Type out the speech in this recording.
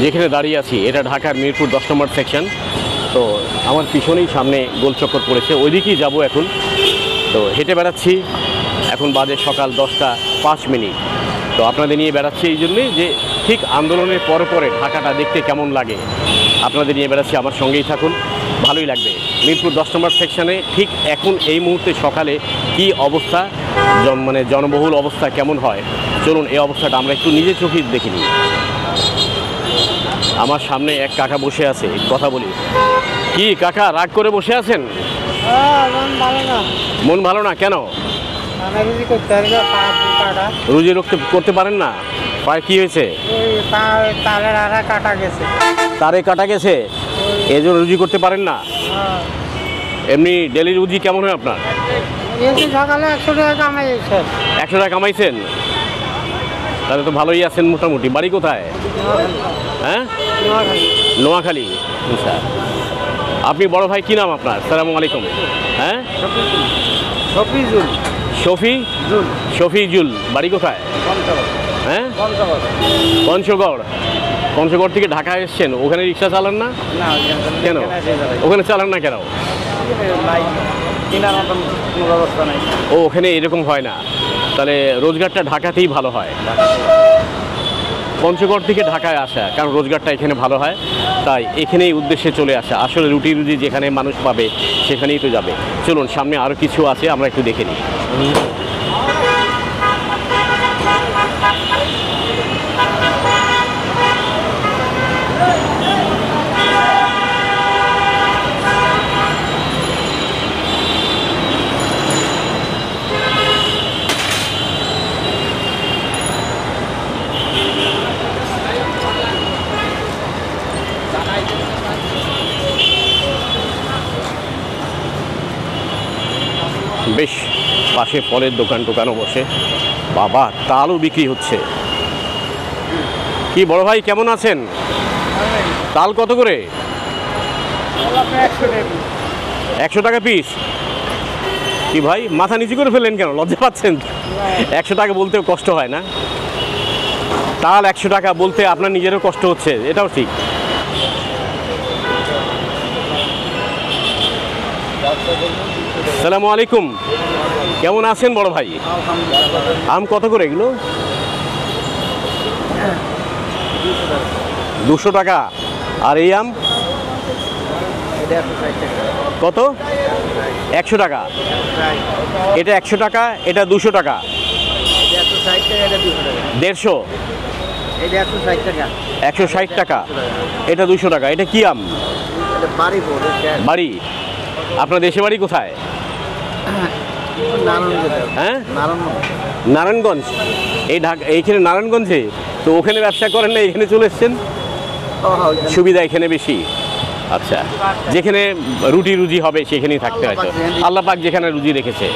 যেখানে দাঁড়িয়ে আছি এটা ঢাকার মিরপুর 10 নম্বর সেকশন। তো আমার পিছনেই সামনে গোলচক্কর পড়েছে, ওইদিকেই যাব এখন। তো হেঁটে বেড়াচ্ছি, এখন বাজে সকাল 10টা 5 মিনিট। তো আপনাদের নিয়ে বেড়াচ্ছি এই জন্যে যে ঠিক আন্দোলনের পরে পরে ঢাকাটা দেখতে কেমন লাগে আপনাদের নিয়ে বেড়াচ্ছি, আমার সঙ্গেই থাকুন, ভালোই লাগবে। মিরপুর 10 নম্বর সেকশনে ঠিক এখন এই মুহূর্তে সকালে কি অবস্থা, মানে জনবহুল অবস্থা কেমন হয়, চলুন এই অবস্থাটা আমরা একটু নিজে চোখে দেখে নিই। আমার সামনে এক কাকা বসে আছে, কথা বলি। কি কাকা রাগ করে বসে আছেন? মন ভালো না কেন? রুজি করতে পারেন না? পায়ে কি হয়েছে? তারে কাটা গেছে, এই জন্য রুজি করতে পারেন না। এমনি ডেলি রুজি কেমন হয় আপনার? সকালে 100 টাকা কামাইছে। 100 টাকা কামাইছেন? তাহলে তো ভালোই আছেন মোটামুটি। বাড়ি কোথায়? হ্যাঁ, নোয়াখালী। আচ্ছা, আপনি বড় ভাই কি নাম আপনার? আসসালামু আলাইকুম। হ্যাঁ, শফিজুল। বাড়ি কোথায়? হ্যাঁ, পঞ্চগড় থেকে ঢাকা এসছেন, ওখানে রিক্সা চালান না কেন? ওখানে চালান না কেন? ও, ওখানে এরকম হয় না, তাহলে রোজগারটা ঢাকাতেই ভালো হয়। পঞ্চগড় থেকে ঢাকায় আসা, কারণ রোজগারটা এখানে ভালো হয়, তাই এখানেই উদ্দেশ্যে চলে আসা। আসলে রুটি যেখানে মানুষ পাবে সেখানেই তো যাবে। চলুন সামনে আরও কিছু আছে, আমরা একটু দেখে নিই। বেশ পাশে ফলের দোকানও বসে। বাবা, তালও বিক্রি হচ্ছে। কি বড় ভাই কেমন আছেন? তাল কত করে? 100 টাকা পিস। কি ভাই মাথা নিচু করে ফেললেন কেন? লজ্জা পাচ্ছেন? 100 টাকা বলতেও কষ্ট হয় না? তাল 100 টাকা বলতে আপনার নিজেরও কষ্ট হচ্ছে, এটাও ঠিক। আসসালামু আলাইকুম, কেমন আছেন বড় ভাই? আম কত করে এগুলো? 200 টাকা। আর এই আম কত? 100 টাকা। এটা 100 টাকা, এটা 200 টাকা। 150, 160 টাকা। এটা 200 টাকা। এটা কি আম? বাড়ি? আপনার দেশে বাড়ি কোথায়? হ্যাঁ, নারায়ণগঞ্জ। এইখানে নারায়ণগঞ্জে তো ওখানে ব্যবসা করেন না, এখানে চলে এসছেন, সুবিধা এখানে বেশি। আচ্ছা, যেখানে রুজি হবে সেখানেই থাকতে হয়। আল্লাহ পাক যেখানে রুজি রেখেছে।